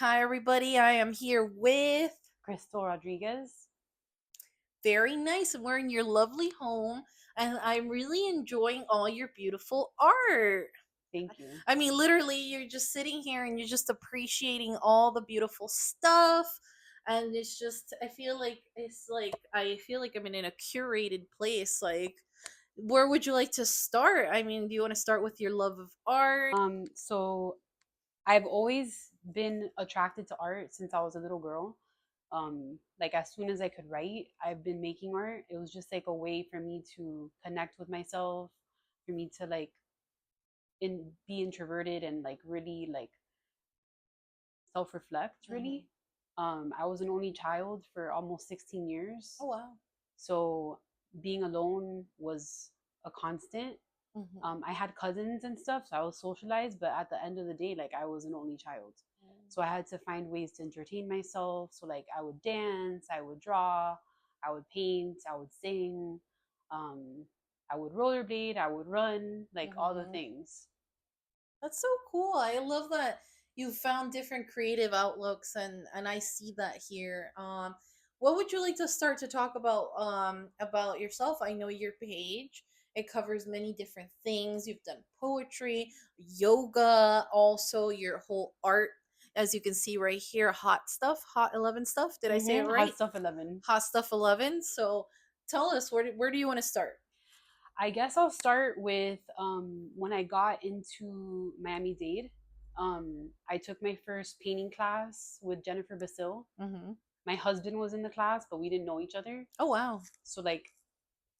Hi, everybody. I am here with Krystal Rodriguez. very nice, and we're in your lovely home, and I'm really enjoying all your beautiful art. Thank you. I mean, literally, you're just sitting here and you're just appreciating all the beautiful stuff. And it's just, I feel like I'm in a curated place. Like, where would you like to start? I mean, do you want to start with your love of art? So I've always been attracted to art since I was a little girl. Like as soon as I could write, I've been making art. It was just like a way for me to connect with myself, for me to like be introverted and like really like self-reflect Mhm. really. I was an only child for almost 16 years. Oh, wow. So being alone was a constant. Mhm. I had cousins and stuff, so I was socialized, but at the end of the day, like I was an only child. So I had to find ways to entertain myself. So like I would dance, I would draw, I would paint, I would sing, um, I would rollerblade, I would run, like all the Mhm. things. That's so cool. I love that you found different creative outlooks, and I see that here. What would you like to start to talk about yourself? I know your page. It covers many different things. You've done poetry, yoga, also your whole art, as you can see right here, hot stuff, hot 11 stuff. Did I say it Hot right? stuff 11. Hot stuff 11. So tell us, where do you want to start? I guess I'll start with when I got into Miami Dade. I took my first painting class with Jennifer Basil. Mm-hmm. My husband was in the class, but we didn't know each other. Oh, wow. So like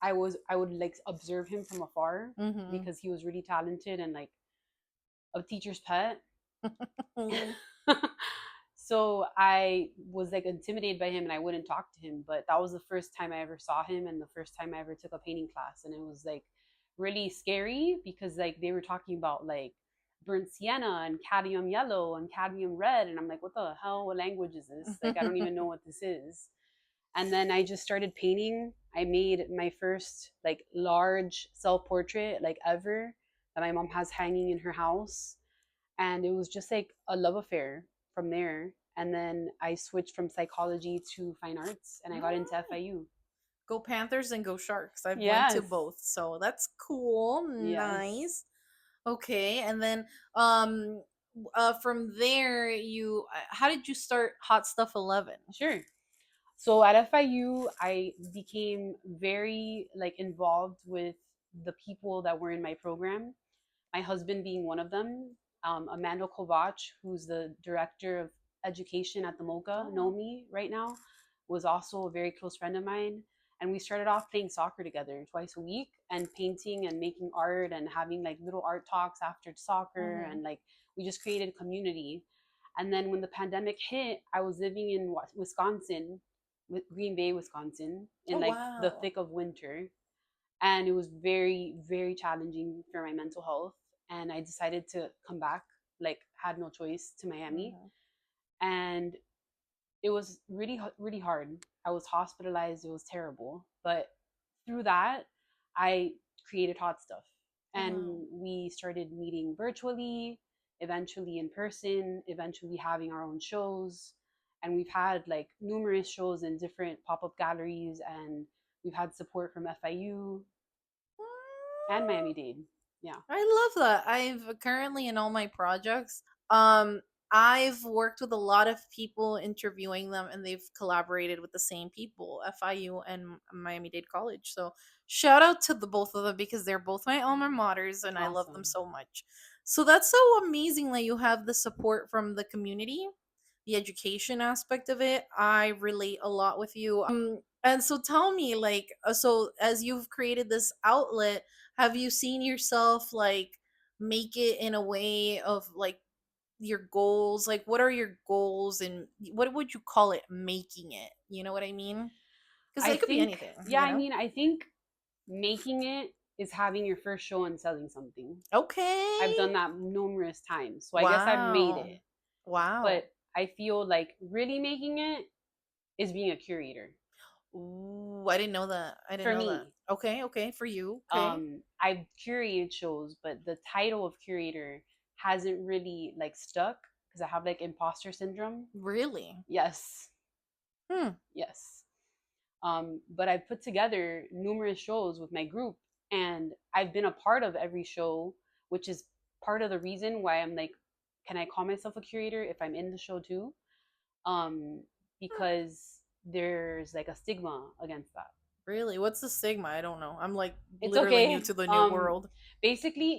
I would like observe him from afar Mm-hmm. because he was really talented and like a teacher's pet. So I was like intimidated by him and I wouldn't talk to him. But that was the first time I ever saw him and the first time I ever took a painting class. And it was like really scary because like they were talking about like burnt sienna and cadmium yellow and cadmium red. And I'm like, what the hell? What language is this? Like, I don't even know what this is. And then I just started painting. I made my first like large self portrait like ever that my mom has hanging in her house, and it was just like a love affair from there. And then I switched from psychology to fine arts, and I got into Mm. FIU. Go Panthers and go Sharks. I've went to Yes, both, so that's cool. yes, Nice. Okay, and then from there you how did you start Hot Stuff 11? sure. So at FIU, I became very like involved with the people that were in my program. My husband being one of them. Amanda Kovac, who's the director of education at the Oh, MOCA, know wow. me right now, was also a very close friend of mine. And we started off playing soccer together twice a week and painting and making art and having like little art talks after soccer. Mm-hmm. And like we just created a community. And then when the pandemic hit, I was living in Wisconsin, Green Bay, Wisconsin, in Oh, like the wow. thick of winter, and it was very very challenging for my mental health, and I decided to come back, like had no choice, to Miami. Mm-hmm. And it was really hard. I was hospitalized. It was terrible, but through that I created hot stuff, Wow. and we started meeting virtually, eventually in person, eventually having our own shows. And we've had like numerous shows in different pop-up galleries, and we've had support from FIU and Miami Dade. Yeah. I love that. I've currently in all my projects, um, I've worked with a lot of people interviewing them, and they've collaborated with the same people, FIU and Miami Dade College. So shout out to the both of them because they're both my alma maters, and I love them Awesome. so much. So that's so amazing that you have the support from the community, the education aspect of it. I relate a lot with you. And so tell me, like, so as you've created this outlet, have you seen yourself like make it in a way of like your goals? Like, what are your goals and what would you call it making it? You know what I mean? Because I it could be think, anything, yeah, you I know? mean, I think making it is having your first show and selling something. I've Okay. done that numerous times. So I guess I've made Wow. it. Wow. But I feel like really making it is being a curator Ooh, I didn't know that. I didn't for know that. me. Okay, okay, for you. Okay. I've curated shows, but the title of curator hasn't really like stuck. because I have like imposter syndrome. Really? Yes, Hmm. yes. But I've put together numerous shows with my group, and I've been a part of every show, which is part of the reason why I'm like, can I call myself a curator if I'm in the show too? Um, because there's like a stigma against that. Really? What's the stigma? I don't know. I'm like It's literally new okay. to the new world. Basically,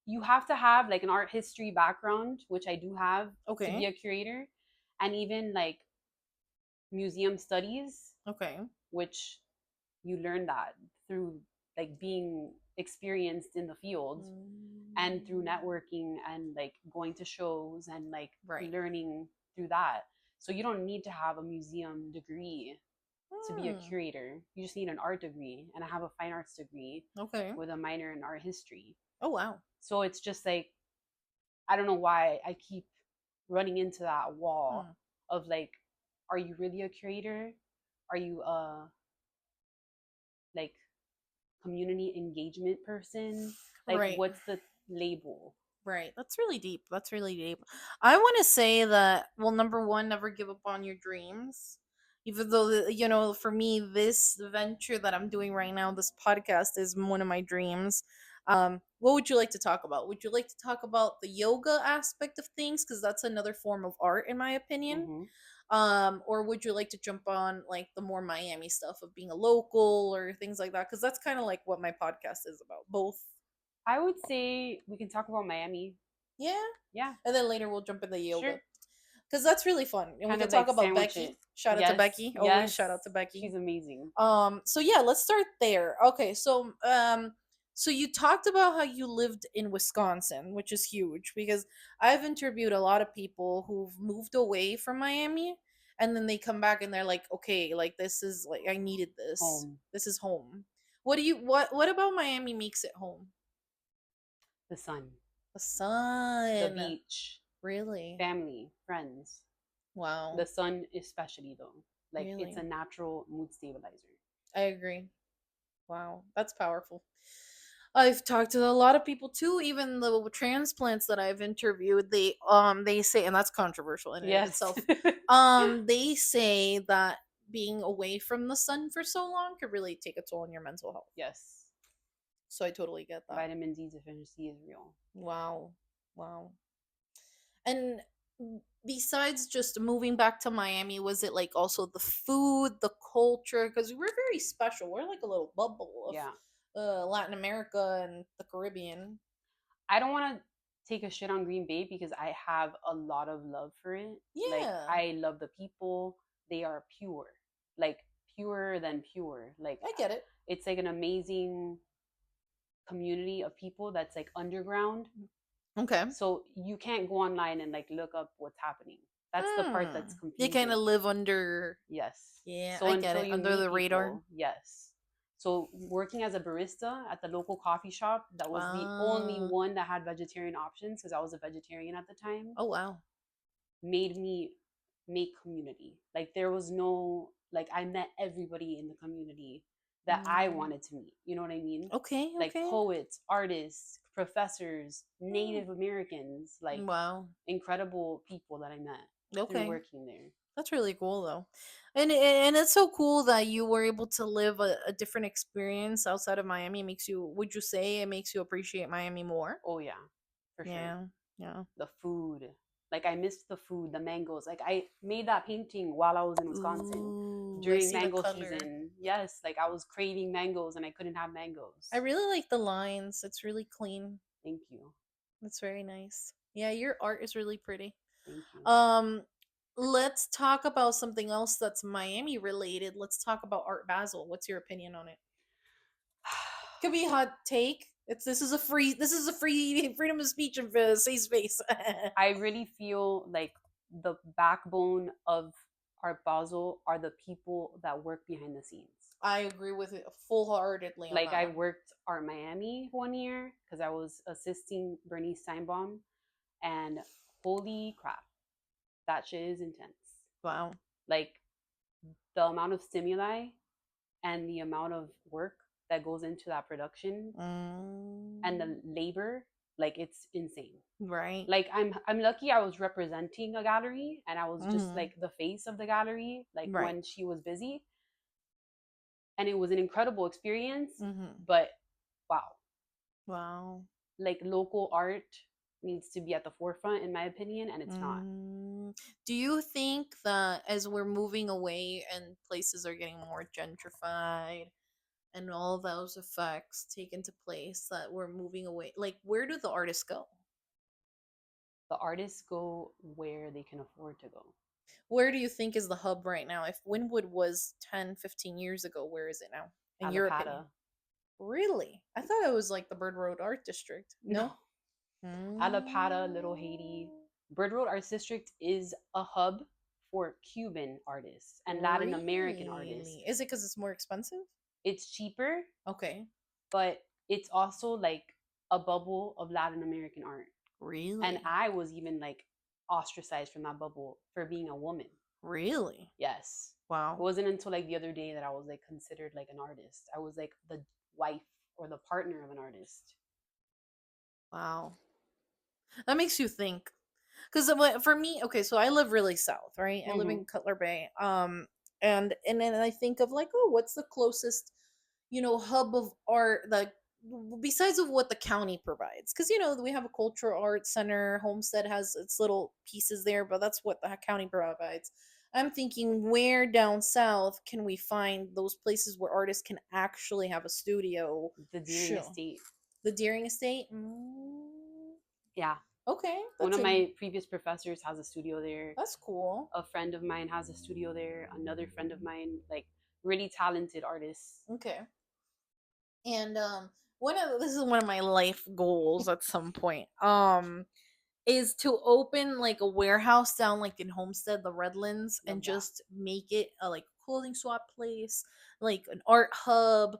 you have to have like an art history background, which I do have, to be Okay. a curator, and even like museum studies, Okay. which you learn that through like being experienced in the field and through Mm, networking and like going to shows and like right. learning through that. So you don't need to have a museum degree to be a Hmm. curator. You just need an art degree, and I have a fine arts degree Okay. with a minor in art history. Oh wow. So it's just like, I don't know why I keep running into that wall Hmm. of like, are you really a curator? Are you a like community engagement person? Like, Right. what's the label? Right. That's really deep. That's really deep. I want to say that, well, number one, never give up on your dreams. Even though, for me, this venture that I'm doing right now, this podcast, is one of my dreams. What would you like to talk about? Would you like to talk about the yoga aspect of things? Because that's another form of art, in my opinion. Mm-hmm. Or would you like to jump on like the more Miami stuff of being a local or things like that? Because that's kind of like what my podcast is about. Both. I would say we can talk about Miami. Yeah. Yeah, And then later we'll jump into sure. yoga because that's really fun, and we Kind can of talk like about sandwich it. Becky. Shout out to Yes, Becky. Always yes. shout out to Becky. She's amazing. So yeah, let's start there. Okay, so you talked about how you lived in Wisconsin, which is huge because I've interviewed a lot of people who've moved away from Miami and then they come back and they're like, okay, like this is like I needed this. Home, This is home. What about Miami makes it home? the sun, The the sun. beach, Really? family, friends. The Wow. sun, especially though. Like, it's a Really? natural mood stabilizer. I agree. Wow, that's powerful. I've talked to a lot of people too, even the transplants that I've interviewed, they say, and that's controversial in and of Yes. itself. They say that being away from the sun for so long could really take a toll on your mental health. Yes. So I totally get that. Vitamin D deficiency is real. Wow. Wow. And besides just moving back to Miami, was it like also the food, the culture? Because we're very special. We're like a little bubble of Yeah. Latin America and the Caribbean. I don't want to take a shit on Green Bay because I have a lot of love for it. Like, Yeah, I love the people. They are pure. Like, purer than pure. Like, I get it. it's like an amazing community of people that's like underground. Okay. So you can't go online and like look up what's happening. That's the part Hmm. that's They kind of confusing. live under. Yes. Yeah, So I get until it. you Under meet the radar. people, yes. So working as a barista at the local coffee shop, that was the only Wow. one that had vegetarian options because I was a vegetarian at the time, Oh wow. made me make community. Like, there was no, like, I met everybody in the community that I Mm. wanted to meet. You know what I mean? Okay. Like Okay. poets, artists, professors, Hmm. Native Americans, like Wow. incredible people that I met through Okay. working there. That's really cool though, and it's so cool that you were able to live a different experience outside of Miami. It makes you, would you say, it makes you appreciate Miami more? Oh yeah, for sure. Yeah, yeah. The food. Like, I missed the food, the mangoes. Like, I made that painting while I was in Wisconsin Ooh, I during see the mango color. season. Yes, like I was craving mangoes and I couldn't have I mangoes. really like the lines. It's really clean. Thank you. It's very nice. Yeah, your art is really pretty. Thank you. Um, let's talk about something else that's Miami related. Let's talk about Art Basel. What's your opinion on it? Could be a hot take. It's this is a free freedom of speech and safe space. I really feel like the backbone of Art Basel are the people that work behind the scenes. I agree with it full heartedly on Like, that I one. worked Art Miami one year because I was assisting Bernice Steinbaum, and holy crap, that shit is intense. Wow. Like, the amount of stimuli and the amount of work that goes into that production and Mm. the labor, Like it's insane. Right. Like I'm lucky I was representing a gallery and I was just Mhm. like the face of the gallery like Right. when she was busy, and it was an incredible experience. Mhm. But wow, Wow. like local art needs to be at the forefront in my opinion, and it's not. Do you think that as we're moving away and places are getting more gentrified and all those effects take into place, that we're moving away, like where do the artists go? The artists go where they can afford to go. Where do you think is the hub right now? If Wynwood was 10, 15 years ago, where is it now, in your opinion? Alapata. Really? I thought it was like the Bird Road Art District. No. No? Alapata, Little Mm. Haiti. Bird Road Arts District is a hub for Cuban artists and Latin American artists. Really? Is it because it's more expensive? It's cheaper, Okay. but it's also like a bubble of Latin American art. And Really? I was even like ostracized from that bubble for being a woman. Really? Yes. It Wow. wasn't until like the other day that I was like considered like an artist. I was like the wife or the partner of an artist. Wow. That makes you think. Because for me, okay, so I live really south, right? I live Mm-hmm. in Cutler Bay. And then I think of like, oh, what's the closest, hub of art that besides of what the county provides? Because we have a cultural arts center. Homestead has its little pieces there, but that's what the county provides. I'm thinking, where down south can we find those places where artists can actually have a studio The Deering show? Estate. The Deering Estate. Mm, Yeah. okay, One of my previous professors has a studio there. that's cool. A friend of mine has a studio there. Another friend of mine, like really talented artists. Okay. And this is one of my life goals at some point. Is to open like a warehouse down like in Homestead, the Redlands, and Love that. just make it a like clothing swap place, like an art hub,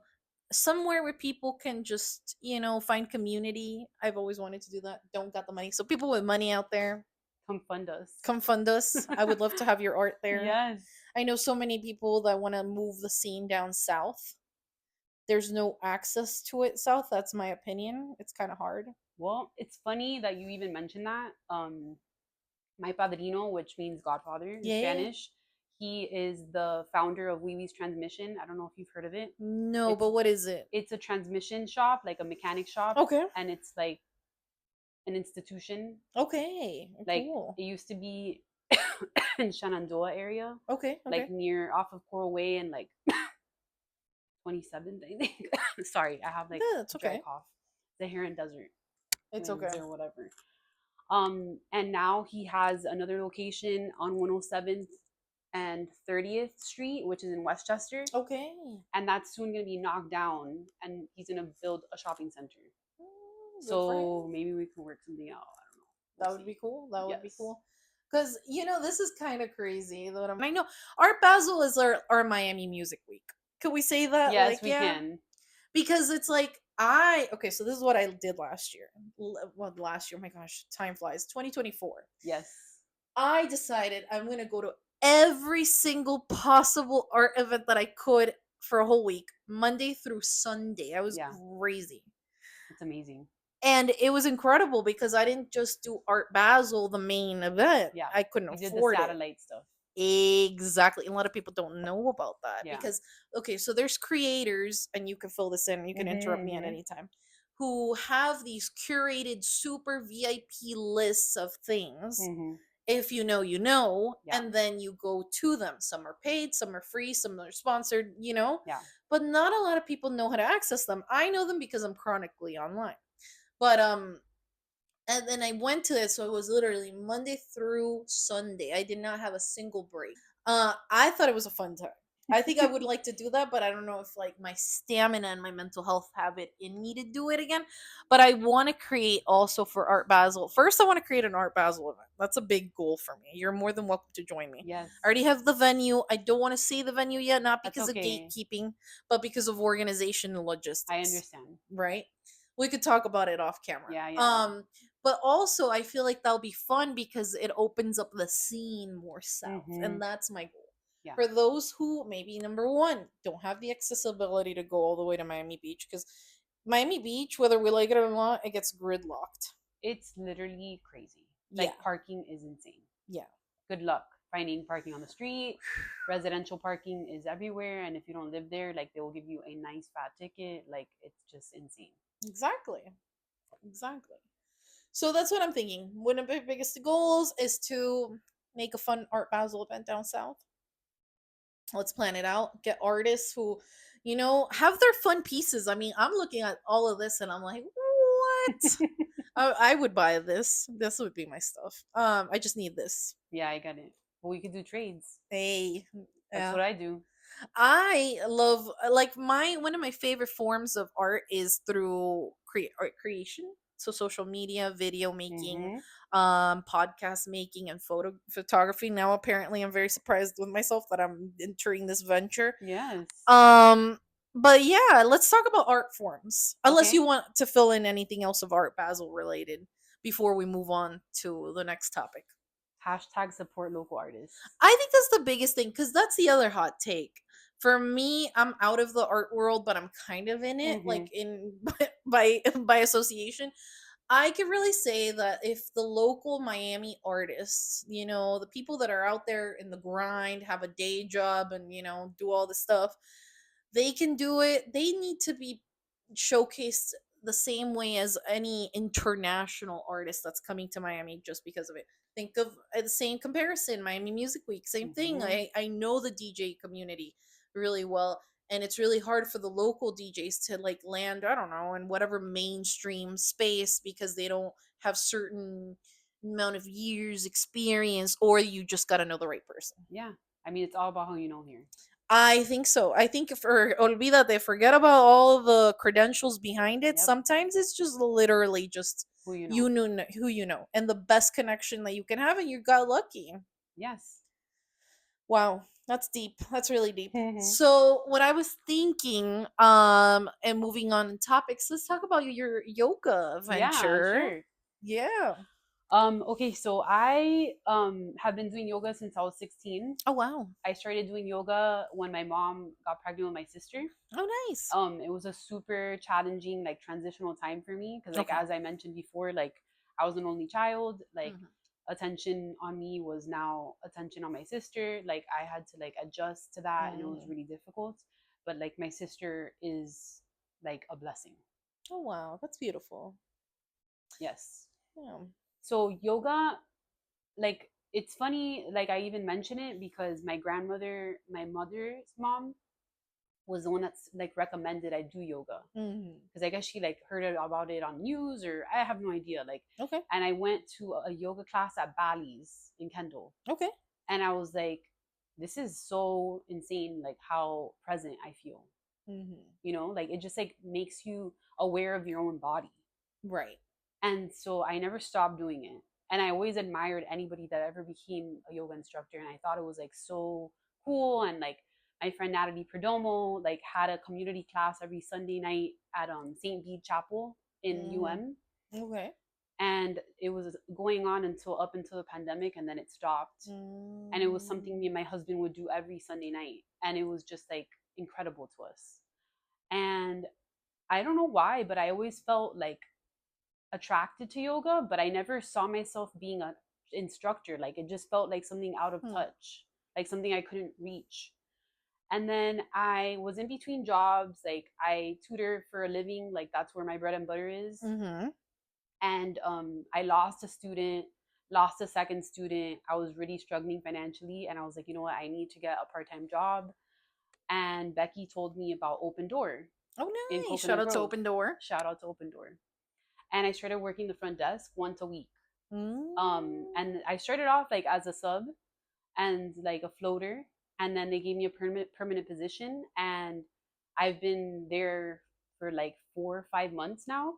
somewhere where people can just, find community. I've always wanted to do that. Don't got the money. So people with money out there, Come fund us. come fund us. I would love to have your art there. Yes. I know so many people that want to move the scene down south. There's no access to it south. That's my opinion. It's kind of hard. Well, it's funny that you even mentioned that. My padrino, which means godfather in Yeah. Spanish, he is the founder of Wee Wee's Transmission. I don't know if you've heard of it. No, It's but what is it? it's a transmission shop, like a mechanic shop, Okay. and it's like an institution. Okay. Like Cool. it used to be in Shenandoah area, Okay. like Okay. near off of Coral Way and like 27th, I think. Sorry, I have like Yeah, it's a dry okay. cough. The Heron Desert It's Winds okay. or whatever. And now he has another location on 107th and 30th Street, which is in Westchester, Okay. and that's soon going to be knocked down, and he's going to build a shopping center. Good for him. So maybe we can work something out. I don't know. We'll That would be see. cool. That would be Yes. cool. Because this is kind of crazy. I know Art Basel is our Miami Music Week. Could we say that? Yes, Like, we yeah, can. because it's like okay. So this is what I did last year. Well, last year. Oh my gosh, time flies. 2024. Yes. I decided I'm gonna go to every single possible art event that I could for a whole week, Monday through Sunday. I was Yeah, crazy. it's amazing. And it was incredible because I didn't just do Art Basel, the main event. Yeah, I couldn't you did the afford it. satellite stuff. Exactly. A lot of people don't know about that Yeah. because, okay, so there's creators, and you can fill this in, you can interrupt me at Mm-hmm. any time, who have these curated super VIP lists of things. Mm-hmm. If you know, you know, Yeah. and then you go to them. Some are paid, some are free, some are sponsored, Yeah. but not a lot of people know how to access them. I know them because I'm chronically online. But and then I went to it, so it was literally Monday through Sunday. I did not have a single break. I thought it was a fun time. I think I would like to do that, but I don't know if like my stamina and my mental health have it in me to do it again. But I want to create also for Art Basel. First, I want to create an Art Basel event. That's a big goal for me. You're more than welcome to join me. Yes. I already have the venue. I don't want to say the venue yet, not That's because of okay. gatekeeping, but because of organization and I logistics. understand. Right? We could talk about it off camera. Yeah. But also I feel like that'll be fun because it opens up the scene more south, Mm-hmm. and that's my goal. Yeah. For those who maybe number one don't have the accessibility to go all the way to Miami Beach, because Miami Beach, whether we like it or not, it gets gridlocked. It's literally crazy. Yeah, Like parking is insane. yeah, Good luck finding parking on the street. Residential parking is everywhere, and if you don't live there, like they will give you a nice fat ticket. Like it's just insane. exactly, exactly. So that's what I'm thinking. One of my biggest goals is to make a fun Art Basel event down south. Let's plan it out. Get artists who, have their fun pieces. I mean, I'm looking at all of this and I'm like, what? I would buy this. This would be my stuff. I just need this. Yeah, I get it. But we could do trades. Hey, That's yeah. what I do. I love like my one of my favorite forms of art is through art creation. So social media, video making, Mm-hmm. podcast making, and photography. Now apparently I'm very surprised with myself that I'm entering this venture. Yes. Um, but yeah, let's talk about art forms. Unless you Okay. want to fill in anything else of Art Basel related before we move on to the next topic. Hashtag support local artists. I think that's the biggest thing because that's the other hot take. For me, I'm out of the art world, but I'm kind of in it, Mm-hmm. like in by association. I can really say that if the local Miami artists, the people that are out there in the grind, have a day job and, do all this stuff, they can do it. They need to be showcased the same way as any international artist that's coming to Miami just because of it. Think of the same comparison, Miami Music Week, same thing. Mm-hmm. I know the DJ community really well, and it's really hard for the local DJs to like land, I don't know, in whatever mainstream space because they don't have certain amount of years experience, or you just got to know the right person. Yeah. I mean, it's all about how you know here. I think so. I think for olvídate, forget about all the credentials behind it. Yep. Sometimes it's just literally just Who you you know. know who you know and the best connection that you can have, and you got lucky. Yes. Wow, that's deep. That's really deep. Mm-hmm. So what I was thinking, and moving on in topics, let's talk about your yoga Yeah, venture. sure. Yeah. Okay, so I have been doing yoga since I was 16. Oh wow. I started doing yoga when my mom got pregnant with my sister. Oh nice. It was a super challenging like transitional time for me because like Okay. as I mentioned before, like I was an only child, like Mhm. attention on me was now attention on my sister. Like I had to like adjust to that and it was Mhm. really difficult. But like my sister is like a blessing. Oh wow, that's beautiful. Yes. Yeah. So yoga, like it's funny, like I even mention it because my grandmother, my mother's mom, was the one that's like recommended I do yoga Mhm. because I guess she like heard about it on news or I have no idea. Like, Okay. and I went to a yoga class at Bally's in Kendall, Okay. and I was like, this is so insane, like how present I feel. Mhm. Like it just like makes you aware of your own body. Right. And so I never stopped doing it. And I always admired anybody that ever became a yoga instructor. And I thought it was like so cool. And like my friend Natalie Perdomo like had a community class every Sunday night at St. Bede Chapel in Mm. UM. Okay. And it was going on until up until the pandemic and then it stopped. And it was something me Mm. and my husband would do every Sunday night. And it was just like incredible to us. And I don't know why, but I always felt like attracted to yoga, but I never saw myself being an instructor. Like it just felt like something out of Hmm. touch, like something I couldn't reach. And then I was in between jobs. Like I tutor for a living. Like that's where my bread and butter is. Mhm. And I lost a student, lost a second student. I was really struggling financially. And I was like, you know what? I need to get a part time job. And Becky told me about Open Door Oh, in nice. Shout Coconut out to Grove. Open Door. Shout out to Open Door. And I started working the front desk once a week. Mm. And I started off like as a sub and like a floater, and then they gave me a permanent position, and I've been there for like 4 or 5 months now.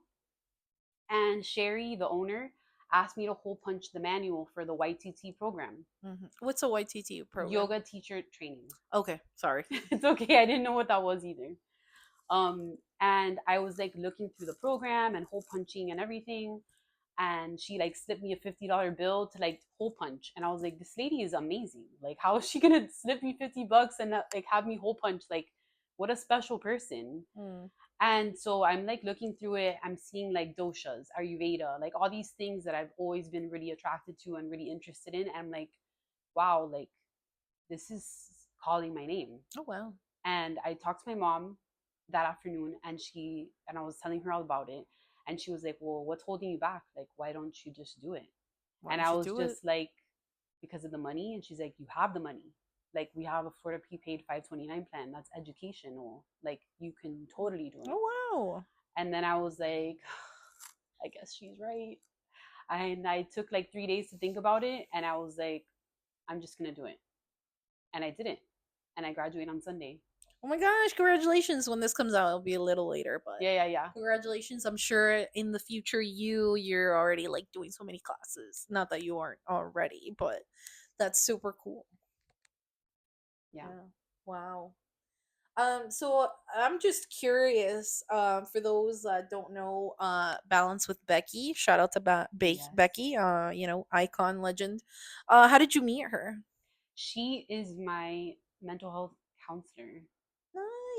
And Sherry, the owner, asked me to hole punch the manual for the YTT program, Mhm. What's a YTT program? yoga teacher training. Okay, sorry. It's okay, I didn't know what that was either. And I was like looking through the program and hole punching and everything, and she like slipped me a $50 bill to like hole punch, and I was like, this lady is amazing. Like how is she gonna slip me $50 and like have me hole punch? Like what a special person. Mm. And so I'm like looking through it, I'm seeing like doshas, Ayurveda, like all these things that I've always been really attracted to and really interested in. And I'm like, wow, like this is calling my name. Oh wow. And I talked to my mom that afternoon, and I was telling her all about it. And she was like, well, what's holding you back? Like, why don't you just do it? Why And don't I you was do it? just like, because of the money. And she's like, you have the money. Like, we have a Florida prepaid 529 plan. That's educational. Like, you can totally do it. Oh wow. And then I was like, I guess she's right. And I took like 3 days to think about it. And I was like, I'm just going to do it. And I didn't. And I graduated on Sunday. Oh my gosh, congratulations. When this comes out, it'll be a little later, but Yeah, yeah, yeah. congratulations. I'm sure in the future you're already like doing so many classes. Not that you aren't already, but that's super cool. Yeah. Yeah. Wow. So I'm just curious, for those that don't know, Balance with Becky, shout out to Yes. Becky, icon legend. How did you meet her? She is my mental health counselor.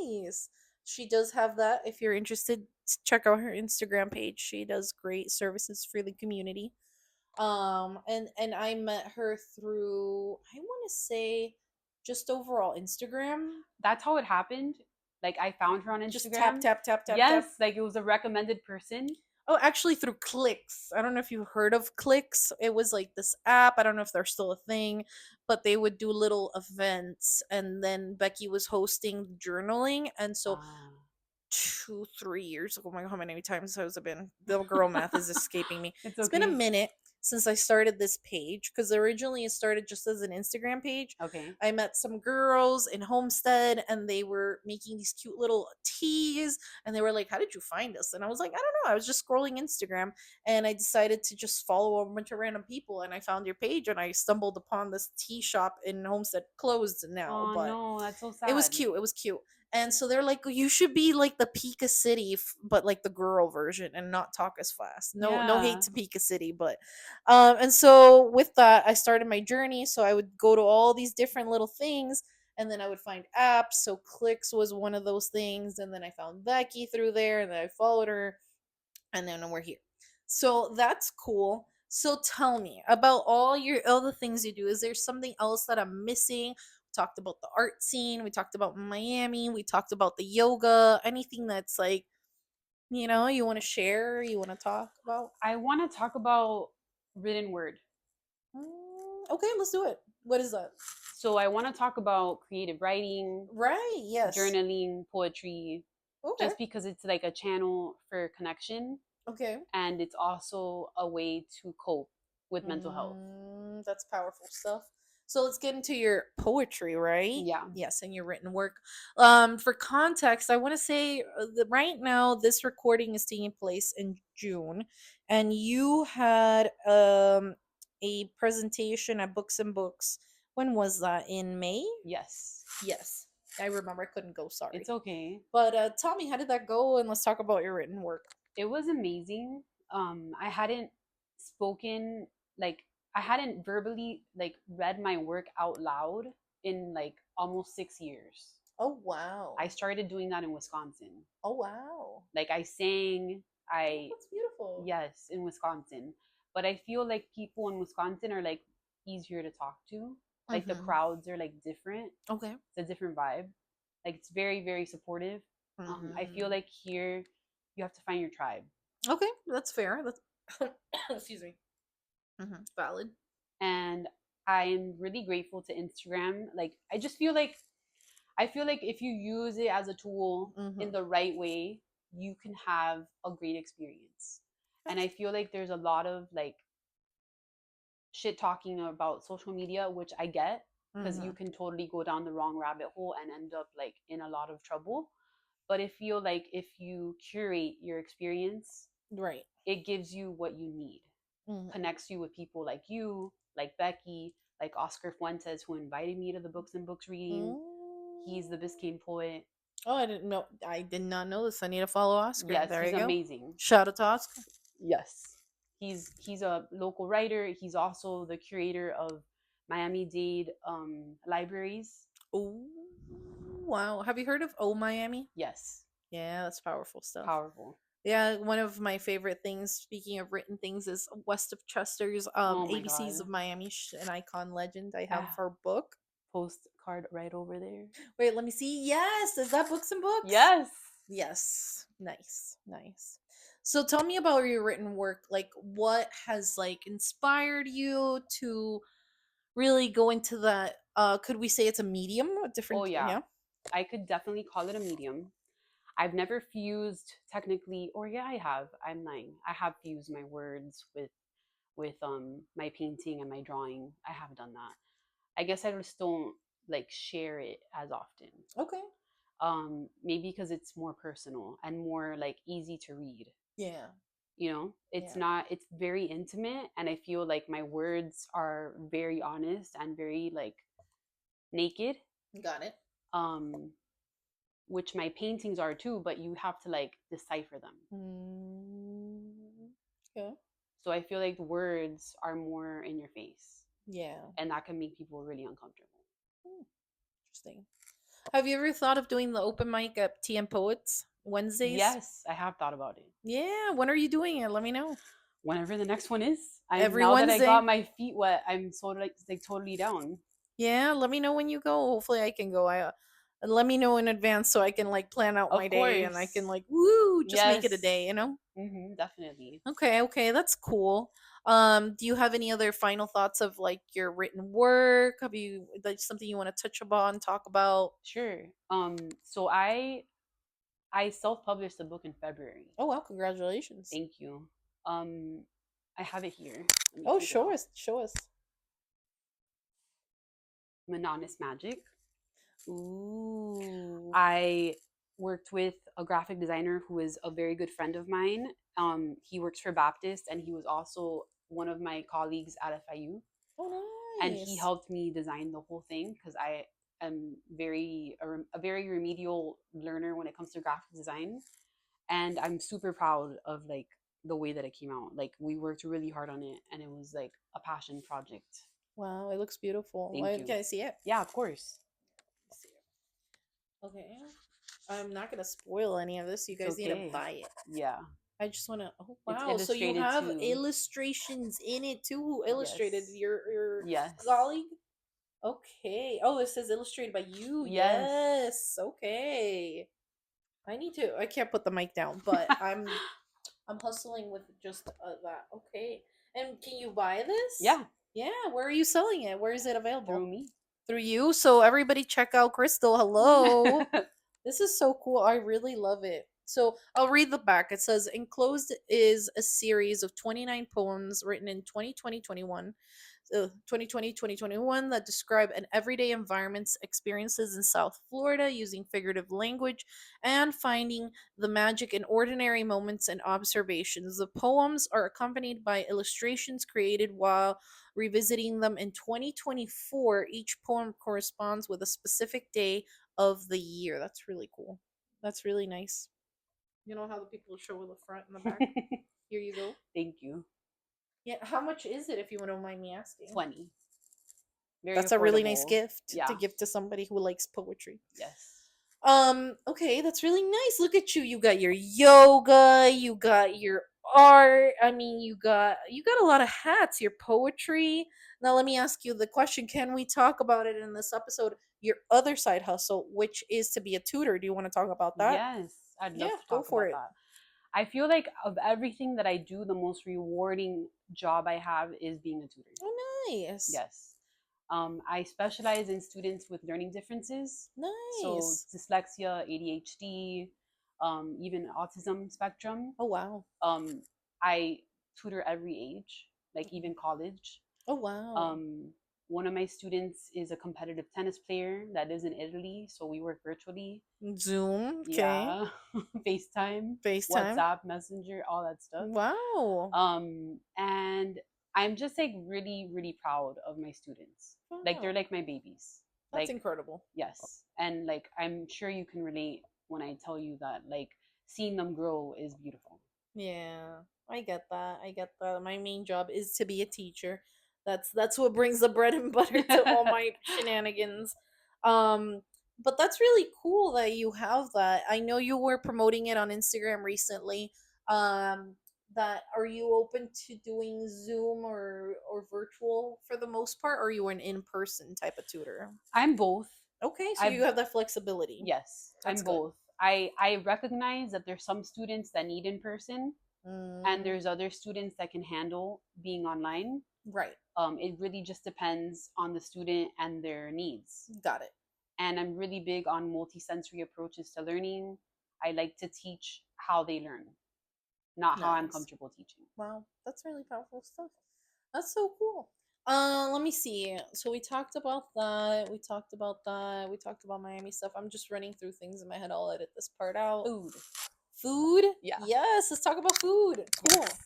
Nice. She does have that. If you're interested, check out her Instagram page. She does great services for the community. And I met her through, I want to say, just overall Instagram. That's how it happened. Like, I found her on Just tap Instagram. tap tap tap Yes, tap. like it was a recommended person. Oh, actually, through Clicks. I don't know if you've heard of Clicks. It was like this app. I don't know if they're still a thing, but they would do little events, and then Becky was hosting journaling, and so Ah. 2 3 years ago. Oh my god, how many times has it been? The girl math is escaping me. It's It's been a okay. minute since I started this page because originally it started just as an Instagram page. Okay. I met some girls in Homestead and they were making these cute little teas and they were like, "How did you find us?" And I was like, "I don't know. I was just scrolling Instagram and I decided to just follow a bunch of random people and I found your page and I stumbled upon this tea shop in Homestead, closed now, Oh but no, that's so it was sad. cute. It was cute. And so they're like, you should be like the Pika City, but like the girl version, and not talk as fast. No, no hate Yeah. to Pika City, but and so with that, I started my journey. So I would go to all these different little things, and then I would find apps. So Clicks was one of those things, and then I found Becky through there, and then I followed her, and then we're here. So that's cool. So tell me about all the things you do. Is there something else that I'm missing? We talked about the art scene. We talked about Miami. We talked about the yoga. Anything that's like, you want to share, you want to talk about? I want to talk about written word. Okay, let's do it. What is that? So I want to talk about creative writing, Right. Yes. journaling, poetry, Okay. just because it's like a channel for connection, Okay. and it's also a way to cope with mental health. That's powerful stuff. So let's get into your poetry, right? Yeah. Yes, and your written work. For context, I want to say that right now this recording is taking place in June, and you had a presentation at Books and Books. When was that? In May? Yes. Yes, I remember. I couldn't go. Sorry, It's okay. but tell me, how did that go? And let's talk about your written work. It was amazing. I hadn't spoken, like, I hadn't verbally like read my work out loud in like almost 6 years. Oh wow! I started doing that in Wisconsin. Oh wow! Like, I sang, Oh, I that's beautiful. yes, in Wisconsin. But I feel like people in Wisconsin are like easier to talk to. Like, the Mm-hmm. crowds are like different. Okay. It's a different vibe. Like, it's very, very supportive. I feel Mm-hmm. like here you have to find your tribe. Okay, that's fair. That's excuse me. Mm-hmm. Valid. And I'm really grateful to Instagram. Like, I feel like if you use it as a tool in Mm-hmm. the right way, you can have a great experience. And That's. I feel like there's a lot of like shit talking about social media, which I get, because you Mm-hmm. can totally go down the wrong rabbit hole and end up like in a lot of trouble. But I feel like if you curate your experience, Right. it gives you what you need, Mm-hmm. connects you with people like you, like Becky, like Oscar Fuentes, who invited me to the Books and Books reading. He's the Mm. Biscayne poet. Oh, I didn't know. I did not know this. I need to follow Oscar. Yes, There he's you go. amazing. Shout out to Oscar. Yes. He's a local writer. He's also the curator of Miami-Dade libraries. Oh, wow. Have you heard of Oh Miami? Yes. Yeah, that's powerful stuff. Powerful. Yeah, one of my favorite things, speaking of written things, is West of Chester's Oh my ABCs of god. Miami, an icon legend. I have Ah, her book. postcard right over there. Wait, let me see. Yes, is that Books and Books? Yes. Yes. Nice. Nice. So tell me about your written work. Like what has like inspired you to really go into that could we say it's a medium? A Oh different yeah. yeah. I could definitely call it a medium. I've never fused technically, or yeah, I have. I'm lying. I have fused my words with my painting and my drawing. I have done that. I guess I just don't like share it as often. Okay. Maybe because it's more personal and more like easy to read. Yeah. You know, it's Yeah. not. It's very intimate, and I feel like my words are very honest and very like naked. Got it. Um, which my paintings are too, but you have to like decipher them. Mm, okay. So I feel like words are more in your face, Yeah. and that can make people really uncomfortable. Hmm, interesting. Have you ever thought of doing the open mic at TM Poets Wednesdays? Yes, I have thought about it. Yeah. When are you doing it? Let me know. Whenever the next one is, I'm Every now that I got Wednesday. my feet wet, I'm so like totally down. Yeah. Let me know when you go. Hopefully, I can go. Let me know in advance so I can like plan out my Of day and I course. can like woo just make it a Yes. day. You know. Definitely. Okay. Okay. That's cool. Do you have any other final thoughts of like your written work? Have you like something you want to touch upon, talk about? Sure. So I self-published a book in February. Oh wow! Congratulations. Thank you. Um I have it here. Let me Oh, take it show out. us. Show us. Monotonous Magic. Ooh. I worked with a graphic designer who is a very good friend of mine. He works for Baptist and he was also one of my colleagues at FIU. Oh, And he nice. helped me design the whole thing because I am a very remedial learner when it comes to graphic design. And I'm super proud of like the way that it came out. Like we worked really hard on it and it was like a passion project. Wow, it looks beautiful. Thank Why you. can I see it? Yeah, of course. See it. Okay. I'm not gonna spoil any of this. You It's guys need to okay. buy it. Yeah. I just wanna. Oh It's wow! So you illustrated have too. illustrations in it too. Who illustrated Yes. your Yes. colleague? Okay. Oh, it says illustrated by you. Yes. Yes. Okay. I need to. I can't put the mic down, but I'm hustling with just that. Okay. And can you buy this? Yeah, Yeah. Where are you selling it? Where is it through available? me. Through you. So everybody check out Krystal. Hello. This is so cool. I really love it. So I'll read the back. It says enclosed is a series of 29 poems written in 2020-21 that describe an everyday environment's experiences in South Florida using figurative language and finding the magic in ordinary moments and observations. The poems are accompanied by illustrations created while revisiting them in 2024. Each poem corresponds with a specific day of the year. That's really cool. That's really nice. You know how the people show the front and the back? Here you go. Thank you. Yeah, how much is it if you don't mind me asking? 20. Very That's a really nice affordable. gift to Yeah. give to somebody who likes poetry. Yes. Okay, that's really nice. Look at you. You got your yoga, you got your art. I mean, you got a lot of hats, your poetry. Now let me ask you the question, can we talk about it in this episode? Your other side hustle, which is to be a tutor. Do you want to talk about that? Yes. I'd love Yeah, to go talk for about it. that. I feel like of everything that I do, the most rewarding job I have is being a tutor. Oh, nice. Yes. I specialize in students with learning differences. So Nice. dyslexia, ADHD, even autism spectrum. Oh wow. Um, I tutor every age, like even college. Oh wow. Um, one of my students is a competitive tennis player that lives in Italy, so we work virtually. Zoom. Okay. Yeah, FaceTime, FaceTime. WhatsApp, Messenger, all that stuff. Wow. And I'm just like really, really proud of my students. Like they're Wow. like my babies. That's Like, incredible. yes. And like I'm sure you can relate when I tell you that like seeing them grow is beautiful. Yeah, I get that. I get that. My main job is to be a teacher. That's what brings the bread and butter to all my shenanigans. Um But that's really cool that you have that. I know you were promoting it on Instagram recently. Um, that are you open to doing Zoom or virtual for the most part, or are you an in person type of tutor? I'm both. Okay, so I you have that flexibility. Yes, That's I'm good. both. I recognize that there's some students that need in person, and Mm, there's other students that can handle being online. right. It really just depends on the student and their needs. Got it. And I'm really big on multisensory approaches to learning. I like to teach how they learn, not how I'm Nice. comfortable teaching. Wow, that's really powerful stuff. That's so cool. Let me see. So we talked about that. We talked about that. We talked about Miami stuff. I'm just running through things in my head. I'll edit this part out. Food. Food? Yeah. Yes, let's talk about food. Cool. Yes.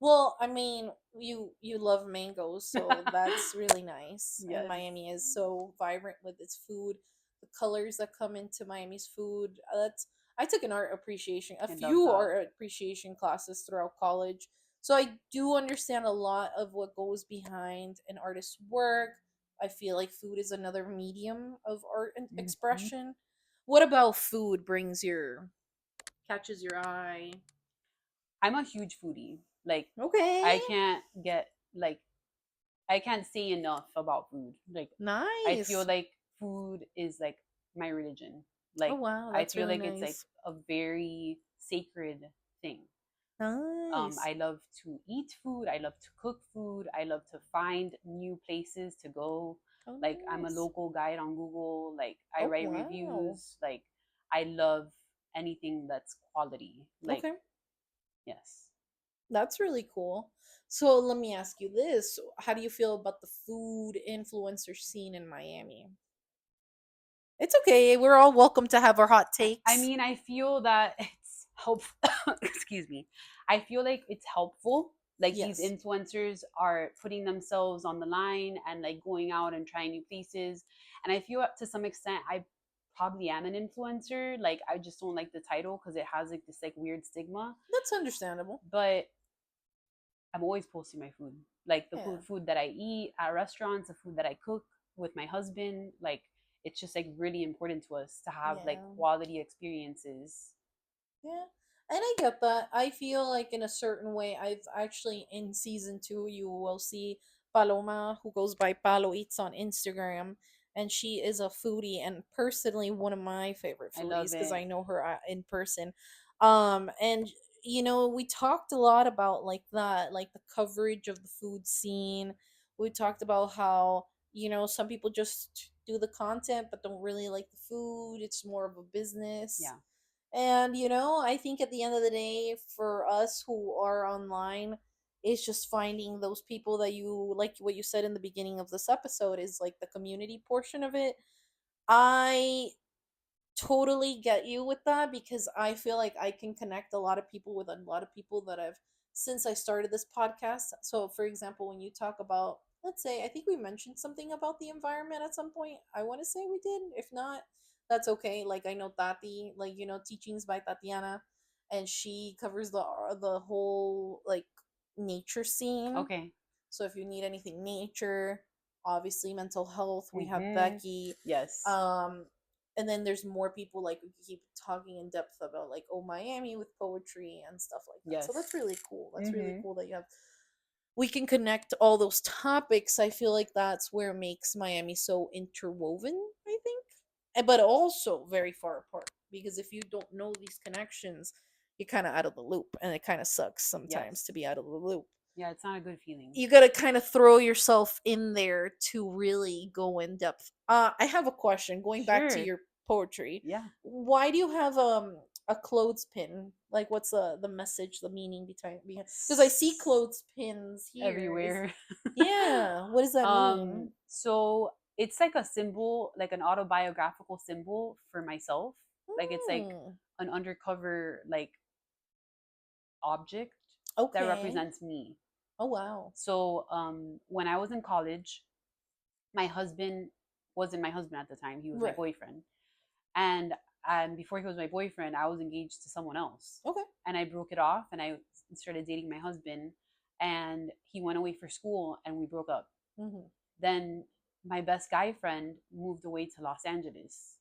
Well, I mean, you love mangoes, so that's really nice. And Yes. Miami is so vibrant with its food. The colors that come into Miami's food. That's I took an art appreciation, a I love few that. art appreciation classes throughout college. So I do understand a lot of what goes behind an artist's work. I feel like food is another medium of art and Mhm. expression. What about food brings your catches your eye? I'm a huge foodie. Like, Okay. I can't get like I can't say enough about food. Like, I feel Nice. like food is like my religion. Oh Like, wow, I that's feel really like it's like nice. a very sacred thing. Nice. I love to eat food. I love to cook food. I love to find new places to go. Oh Like, I'm a nice. local guide on Google. Like, I Oh write wow. reviews. Like, I love anything that's quality. Like, Okay. yes. That's really cool. So let me ask you this. How do you feel about the food influencer scene in Miami? It's okay. We're all welcome to have our hot I takes. mean, I feel that it's helpful. Excuse me. I feel like it's helpful. Like, these Yes. influencers are putting themselves on the line and like going out and trying new places. And I feel to some extent I probably am an influencer. Like, I just don't like the title because it has like this like weird stigma. That's understandable. But I'm always posting my food. Like, the Yeah. food that I eat at restaurants, the food that I cook with my husband. Like, it's just like really important to us to have like Yeah. quality experiences. Yeah. And I get that. I feel like in a certain way, I've actually in season two, you will see Paloma, who goes by Palo Eats on Instagram, and she is a foodie and personally one of my favorite I foodies love because I it. know her in person. And we talked a lot about like that, like the coverage of the food scene. We talked about how some people just do the content but don't really like the food. It's more of a business. Yeah. And I think at the end of the day, for us who are online, it's just finding those people that you like. What you said in the beginning of this episode is like the community portion of it. I totally get you with that because I feel like I can connect a lot of people with a lot of people that I've since I started this podcast. So, for example, when you talk about, let's say, I think we mentioned something about the environment at some point. I want to say we did. If not, that's okay. Like I know Tati, like teachings by Tatiana, and she covers the whole like nature scene. Okay. So if you need anything nature, obviously mental health, we have Mm-hmm. Becky. Yes. Um and then there's more people like we could keep talking in depth about like Miami with poetry and stuff like that. So Yes. that's really cool. That's really Mm-hmm. cool that you have we can connect all those topics. I feel like that's where makes Miami so interwoven, I think. But also very far apart because if you don't know these connections, you're kind of out of the loop and it kind of sucks sometimes to Yes. be out of the loop. Yeah, it's not a good feeling. You got to kind of throw yourself in there to really go in depth. I have a question going back to Sure. your poetry. Yeah. Why do you have a clothespin? Like what's the message, the meaning behind because I see clothespins here. Is Everywhere. Yeah, what does that mean? So it's like a symbol, like an autobiographical symbol for myself. Like, it's like Hmm. an undercover like object that Okay. represents me. Oh wow. So when I was in college, my husband wasn't my husband at the time. He was my Right. boyfriend. And before he was my boyfriend, I was engaged to someone else. Okay. And I broke it off and I started dating my husband. And he went away for school and we broke up. Hmm. Then my best guy friend moved away to Los Angeles.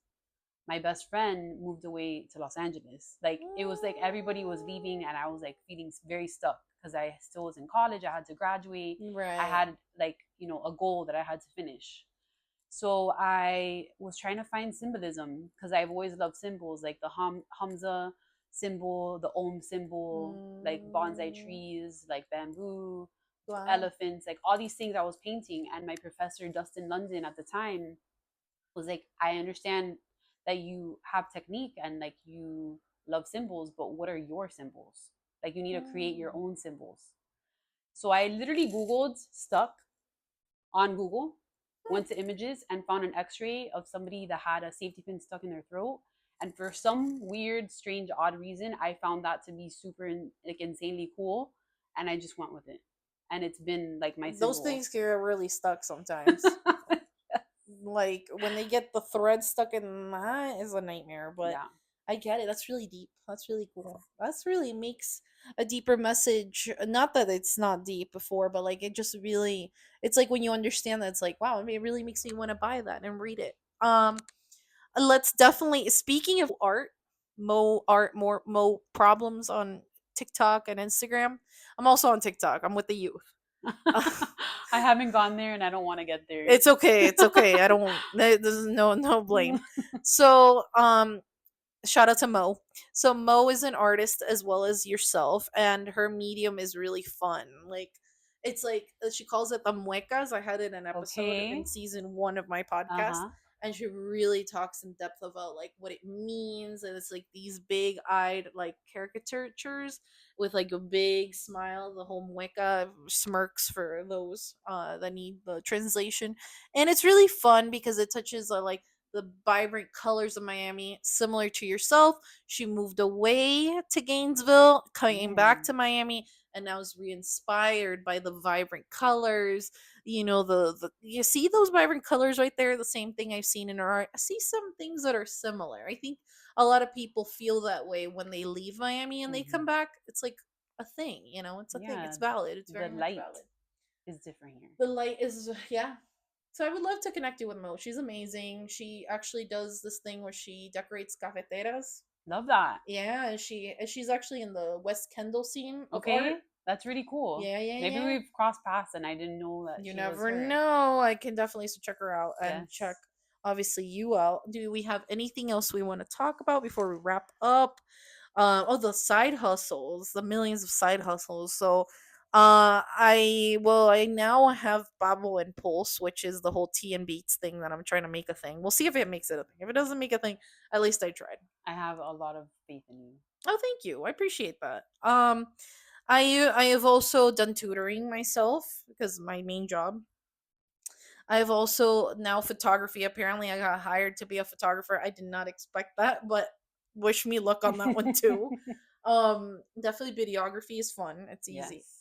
my best friend moved away to Los Angeles. Like it was like everybody was leaving, and I was like feeling very stuck because I still was in college. I had to graduate. I Right. had like a goal that I had to finish. So I was trying to find symbolism because I've always loved symbols like the Hamza symbol, the Om symbol, like bonsai Mm, trees, like bamboo, wow. elephants, like all these things I was painting. And my professor, Dustin London, at the time was like, I understand that you have technique and like you love symbols, but what are your symbols? Like you need to create your Mm. own symbols. So I literally Googled stuck on Google, Hmm. went to images and found an x-ray of somebody that had a safety pin stuck in their throat. And for some weird, strange, odd reason, I found that to be super like insanely cool. And I just went with it. And it's been like my Those symbol. things get really stuck sometimes. Like when they get the thread stuck in that is a nightmare, but Yeah. I get it. That's really deep. That's really cool. That's really makes a deeper message. Not that it's not deep before, but like it just really, it's like when you understand that, it's like, wow, it really makes me want to buy that and read it. Let's definitely, speaking of art, more problems on TikTok and Instagram. I'm also on TikTok. I'm with the youth. I haven't gone there and I don't want to get there. It's okay. It's okay. I don't. There's no blame. So, shout out to Mo. So Mo is an artist as well as yourself, and her medium is really fun. Like, it's like she calls it the muecas. I had it in an episode in Okay. season 1 of my Uh podcast, huh. and she really talks in depth about like what it means, and it's like these big eyed like caricatures with like a big smile. The whole mueca smirks for those that need the translation, and it's really fun because it touches like the vibrant colors of Miami, similar to yourself. She moved away to Gainesville, came back Mm. to Miami, and now is re-inspired by the vibrant colors. You know, the you see those vibrant colors right there, the same thing I've seen in her art. I see some things that are similar. I think a lot of people feel that way when they leave Miami and they come Hmm. back. It's like a thing, you know, it's a thing. It's Yeah. valid. It's The very much light valid. is different here. The light is, yeah. So I would love to connect you with Mo. She's amazing. She actually does this thing where she decorates cafeteras. Love that. Yeah, and she's actually in the West Kendall scene of art. Okay. That's really cool. Yeah, yeah, Maybe yeah. we've crossed paths and I didn't know that You she was never her. know. I can definitely check her out and check Yes. obviously you out. Do we have anything else we want to talk about before we wrap up? Oh, the side hustles, the millions of side hustles. So I now have Babel and Pulse, which is the whole tea and beats thing that I'm trying to make a thing. We'll see if it makes it a thing. If it doesn't make a thing, at least I tried. I have a lot of faith in you. Oh, thank you. I appreciate that. I have also done tutoring myself because my main job. I've also now photography. Apparently, I got hired to be a photographer. I did not expect that, but wish me luck on that one too. Definitely videography is fun. It's easy. Yes.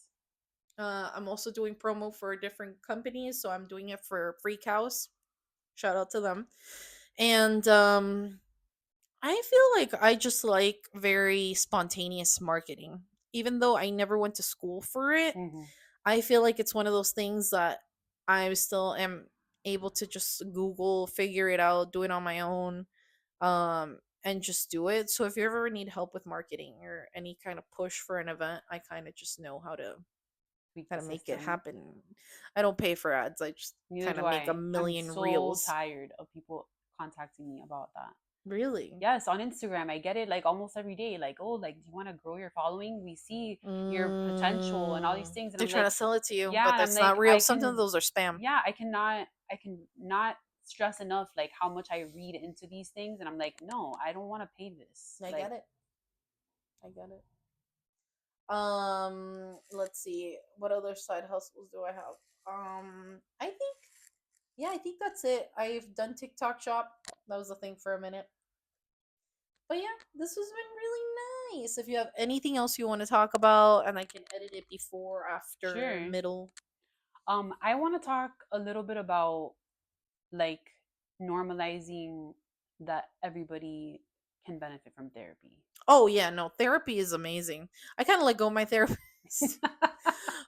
I'm also doing promo for different companies, so I'm doing it for Freak House. Shout out to them. And I feel like I just like very spontaneous marketing. Even though I never went to school for it, Hmm. I feel like it's one of those things that I still am able to just Google, figure it out, do it on my own, and just do it. So if you ever need help with marketing or any kind of push for an event, I kind of just know Tweak how the to make it system. happen. I don't pay for ads. I just Neither kind do of make a I. I'm million so reels. tired of people contacting me about that. Really? Yes, on Instagram, I get it like almost every day. Like, oh, like, do you want to grow your following? We see your potential and all these things. And They're I'm trying like, to sell it to you, yeah. but And I'm that's like, not real. Sometimes those are spam. I can not stress enough like how much I read into these things. And I'm like, no, I don't want to pay this. I Like, get it. I get it. Let's see. What other side hustles do I have? I think, yeah, I think that's it. I've done TikTok shop. That was a thing for a minute. But yeah, this has been really nice. If you have anything else you want to talk about, and I can edit it before, after, sure. middle. I want to talk a little bit about like normalizing that everybody can benefit from therapy. Oh yeah, no, therapy is amazing. I kind of let go of my therapist.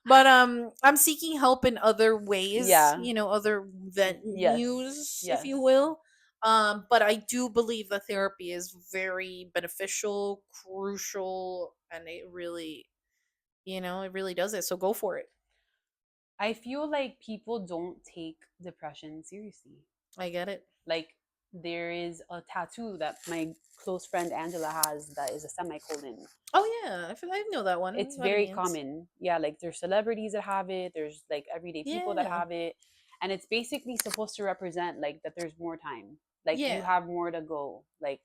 But I'm seeking help in other ways, Yeah. other Yes. venues, if you Yes. will. But I do believe that therapy is very beneficial, crucial, and it really, it really does it. So go for it. I feel like people don't take depression seriously. I get it. Like, there is a tattoo that my close friend Angela has that is a semicolon. Oh yeah, I know that one. It's What it very means? common. Yeah, like there's celebrities that have it, there's like everyday people that Yeah, have it, and it's basically supposed to represent like that there's more time. Like you yeah, have more to go. Like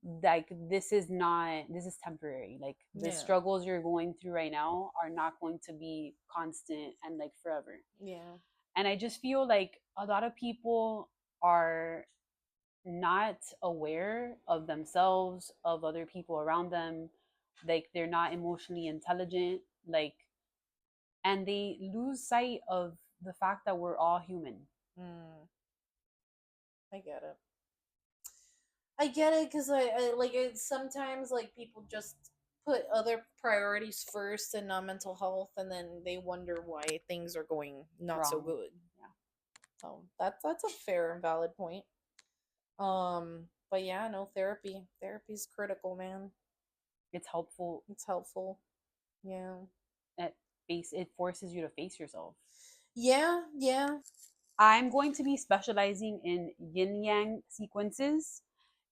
this is not, this is temporary. Like the yeah, struggles you're going through right now are not going to be constant and like forever. yeah. And I just feel like a lot of people are not aware of themselves, of other people around them. Like they're not emotionally intelligent. Like, and they lose sight of the fact that we're all human. Mm, I get it. I get it because I like it. Sometimes like people just put other priorities first and not mental health, and then they wonder why things are going not so Wrong. good. Yeah. So that's a fair and valid point. But yeah, no therapy. Therapy's critical, man. It's helpful. It's helpful. Yeah. It forces you to face yourself. Yeah, yeah. I'm going to be specializing in yin yang sequences.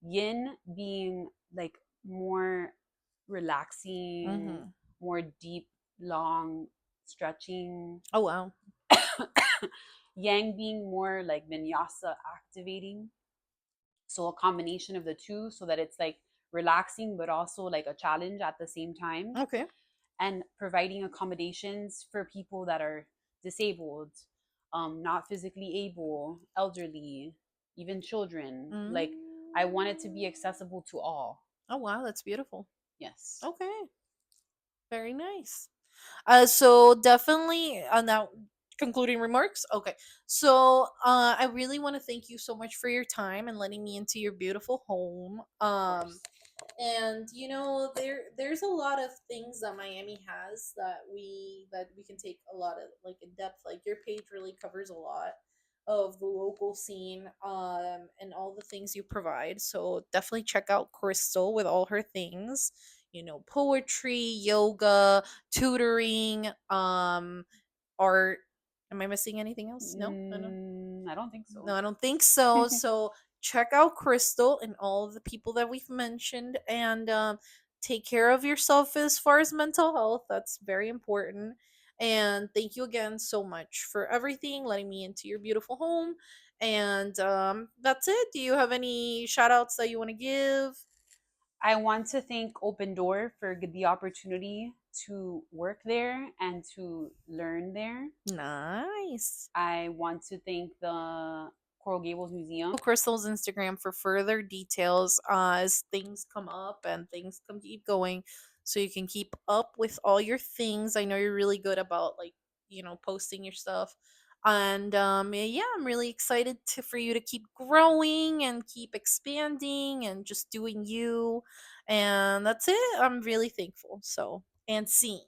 Yin being like more relaxing, Mm-hmm. more deep, long stretching. Oh wow. Yang being more like vinyasa activating. So a combination of the two so that it's like relaxing but also like a challenge at the same time, Okay. and providing accommodations for people that are disabled, not physically able, elderly, even children. Like I want it to be Mm. accessible to all. Oh wow, that's beautiful. Yes. Okay. Very nice. So definitely now concluding remarks. Okay. So I really want to thank you so much for your time and letting me into your beautiful home. Of course. And there's a lot of things that Miami has that we can take a lot of like in depth. Like your page really covers a lot of the local scene and all the things you provide. So definitely check out Crystal with all her things. Poetry, yoga, tutoring, art. Am I missing anything else? No, no, no. I don't think No, so. I don't think so. So check out Crystal and all of the people that we've mentioned, and take care of yourself as far as mental health. That's very important. And thank you again so much for everything, letting me into your beautiful home. And that's it. Do you have any shout outs that you want to give? I want to thank Open Door for the opportunity to work there and to learn there. Nice. I want to thank the Coral Gables Museum. Crystal's Instagram for further details as things come up and things keep going, so you can keep up with all your things. I know you're really good about like posting your stuff, and yeah, I'm really excited for you to keep growing and keep expanding and just doing you, and that's it. I'm really thankful. So and see.